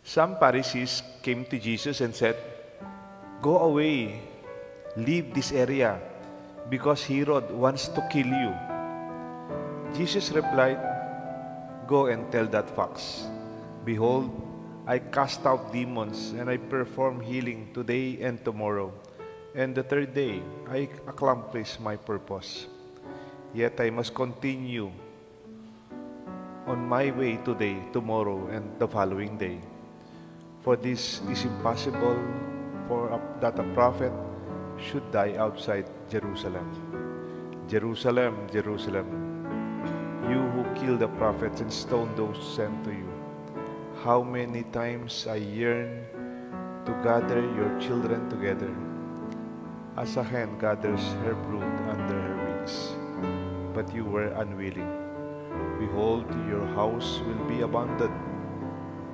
Some Pharisees came to Jesus and said, "Go away, leave this area, because Herod wants to kill you." Jesus replied, "Go and tell that fox, behold, I cast out demons and I perform healing today and tomorrow, and the third day I accomplish my purpose. Yet I must continue on my way today, tomorrow, and the following day. For this is impossible that a prophet should die outside Jerusalem. Jerusalem, Jerusalem, you who kill the prophets and stone those sent to you. How many times I yearn to gather your children together, as a hen gathers her brood under her wings, but you were unwilling. Behold, your house will be abandoned.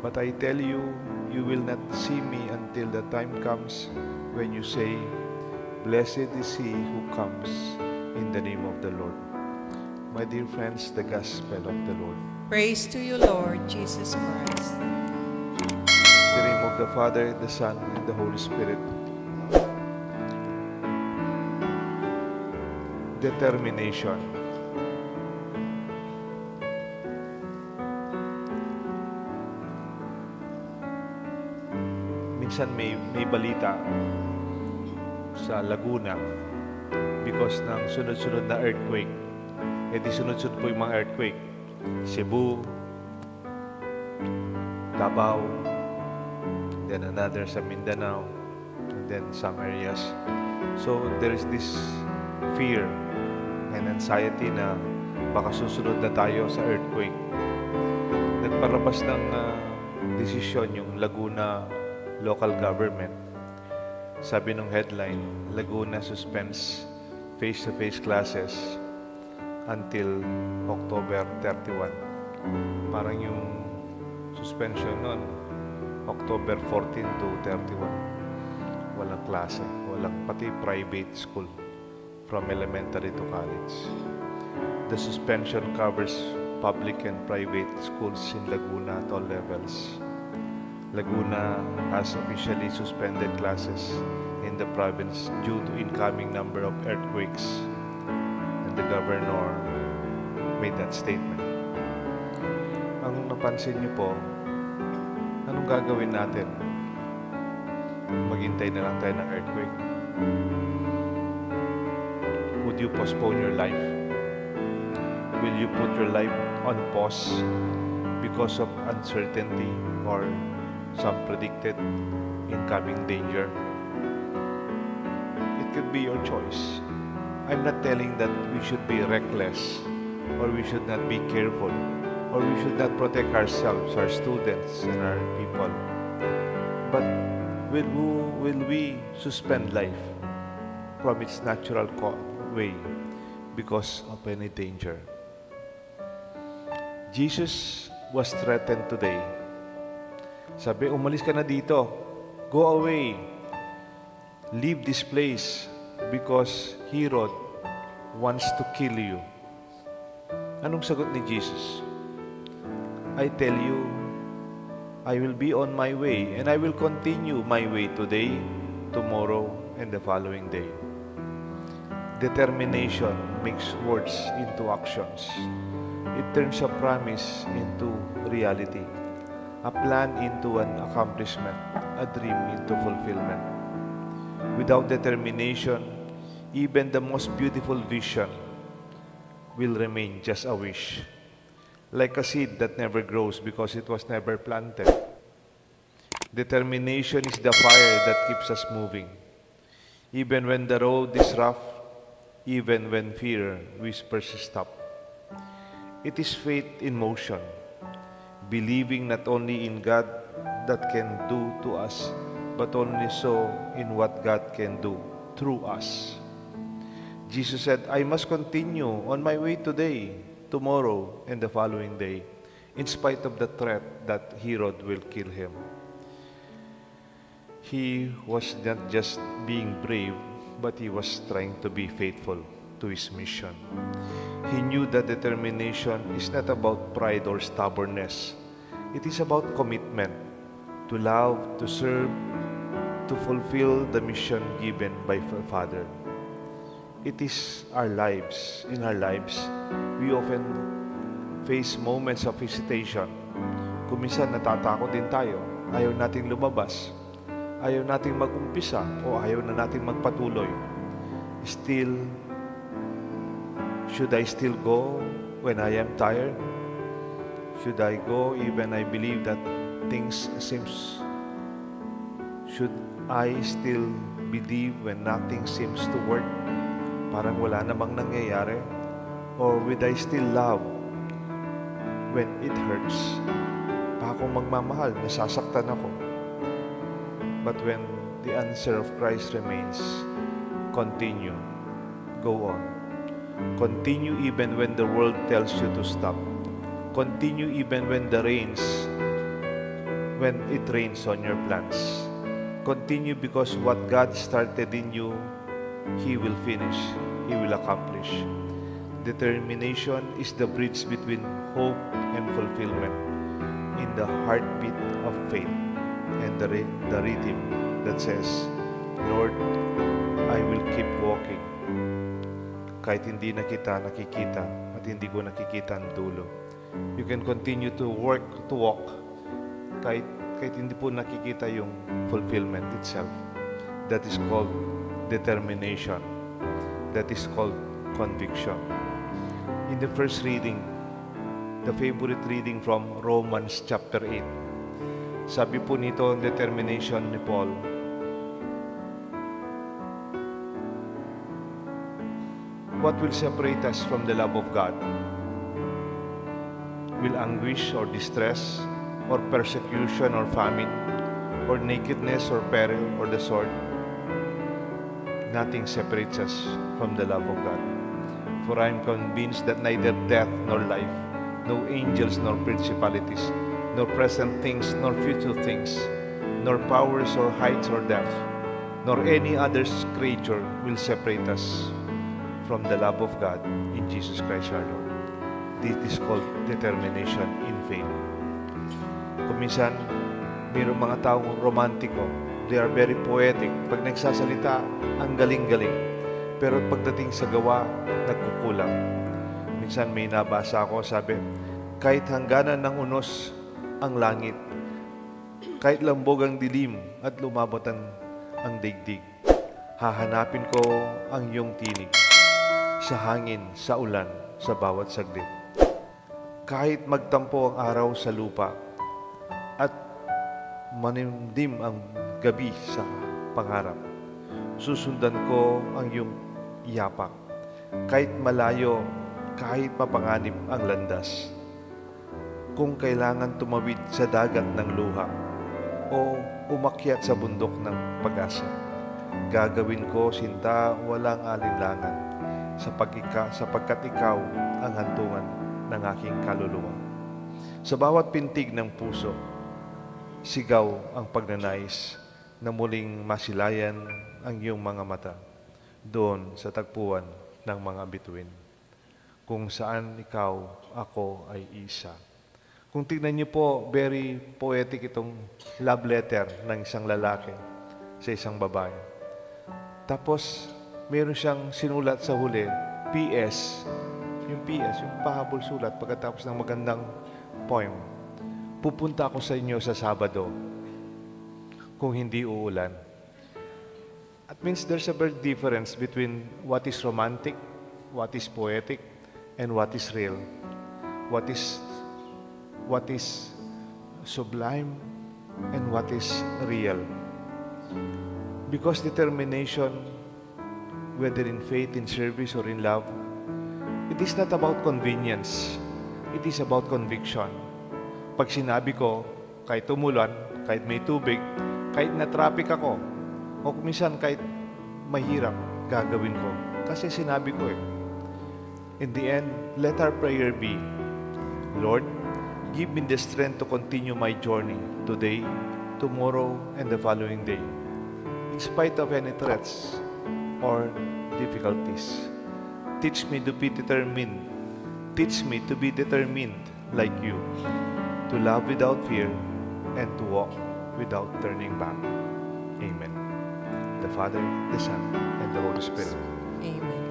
But I tell you, you will not see me until the time comes when you say, Blessed is he who comes in the name of the Lord." My dear friends, the gospel of the Lord. Praise to you, Lord Jesus Christ. In the name of the Father, the Son, and the Holy Spirit. Determination. Minsan may balita sa Laguna because ng sunod-sunod na earthquake. Di sunod-sunod po yung mga earthquake. Cebu, Davao, then another sa Mindanao, and then some areas. So there is this fear and anxiety na baka susunod na tayo sa earthquake. Nagparabas ng desisyon yung Laguna local government. Sabi ng headline, Laguna suspends face-to-face classes until October 31. Parang yung suspension nun, October 14 to 31. Walang klase, walang pati private school from elementary to college. The suspension covers public and private schools in Laguna at all levels. Laguna has officially suspended classes in the province due to incoming number of earthquakes, and the governor made that statement. Ang napansin niyo po, anong gagawin natin? Maghintay na lang tayo ng earthquake? Would you postpone your life? Will you put your life on pause because of uncertainty or some predicted incoming danger? It could be your choice. I'm not telling that we should be reckless or we should not be careful or we should not protect ourselves, our students, and our people. But will we suspend life from its natural way because of any danger? Jesus was threatened today. Sabi, umalis ka na dito. Go away. Leave this place because Herod wants to kill you. Anong sagot ni Jesus? I tell you, I will be on my way and I will continue my way today, tomorrow, and the following day. Determination makes words into actions. It turns a promise into reality, a plan into an accomplishment, a dream into fulfillment. Without determination, even the most beautiful vision will remain just a wish, like a seed that never grows because it was never planted. Determination is the fire that keeps us moving, even when the road is rough, even when fear whispers stop. It is faith in motion, believing not only in God that can do to us, but only so in what God can do through us. Jesus said, I must continue on my way today, tomorrow, and the following day, in spite of the threat that Herod will kill him. He was not just being brave, but he was trying to be faithful to his mission. He knew that determination is not about pride or stubbornness. It is about commitment. to love, to serve, to fulfill the mission given by the Father. It is our lives. In our lives, we often face moments of hesitation. Kung minsan natatakot din tayo, ayaw nating lumabas, ayaw nating mag-umpisa, o ayaw na nating magpatuloy. Still, should I still go when I am tired? Should I go even I believe that things seems? Should I still believe when nothing seems to work? Parang wala namang nangyayari? Or will I still love when it hurts? Pa akong magmamahal, nasasaktan ako. But when the answer of Christ remains, continue, go on. Continue even when the world tells you to stop. Continue even when it rains on your plans. Continue because what God started in you, He will finish, He will accomplish. Determination is the bridge between hope and fulfillment in the heartbeat of faith and the rhythm that says, Lord, I will keep walking. Kahit hindi na kita nakikita at hindi ko nakikita ang dulo. You can continue to walk kahit hindi po nakikita yung fulfillment itself. That is called determination. That is called conviction. In the first reading, the favorite reading from Romans chapter 8, sabi po nito ang determination ni Paul, what will separate us from the love of God? Will anguish or distress, or persecution or famine, or nakedness or peril or the sword? Nothing separates us from the love of God. For I am convinced that neither death nor life, no angels nor principalities, nor present things nor future things, nor powers or heights or depth, nor any other creature will separate us from the love of God in Jesus Christ our Lord. This is called determination in faith. Kung minsan, mayroong mga taong romantiko, they are very poetic. Pag nagsasalita, ang galing-galing. Pero pagdating sa gawa, nagkukulang. Minsan may nabasa ako, sabi, kahit hangganan ng unos ang langit, kahit lambog ang dilim at lumabot ang daigdig, hahanapin ko ang iyong tinig sa hangin, sa ulan, sa bawat saglit. Kahit magtampo ang araw sa lupa at manimdim ang gabi sa pangarap, susundan ko ang iyong yapak. Kahit malayo, kahit mapanganib ang landas. Kung kailangan tumawid sa dagat ng luha o umakyat sa bundok ng pag-asa, gagawin ko sinta walang alinlangan sapagkat ikaw ang hantungan ng aking kaluluwa. Sa bawat pintig ng puso, sigaw ang pagnanais na muling masilayan ang iyong mga mata doon sa tagpuan ng mga bituin, kung saan ikaw, ako ay isa. Kung tignan niyo po, very poetic itong love letter ng isang lalaki sa isang babae. Tapos, meron siyang sinulat sa huli, PS. Yung PS, yung pahabol sulat pagkatapos ng magandang poem. Pupunta ako sa inyo sa Sabado kung hindi uulan. It means there's a big difference between what is romantic, what is poetic, and what is real. What is sublime and what is real. Because determination, whether in faith, in service, or in love, it is not about convenience. It is about conviction. Pag sinabi ko, kahit tumulan, kahit may tubig, kahit na-traffic ako, o minsan kahit mahirap, gagawin ko. Kasi sinabi ko eh. In the end, let our prayer be, Lord, give me the strength to continue my journey today, tomorrow, and the following day, in spite of any threats or difficulties. Teach me to be determined. Teach me to be determined like you, to love without fear and to walk without turning back. Amen. The Father, the Son, and the Holy Spirit. Amen.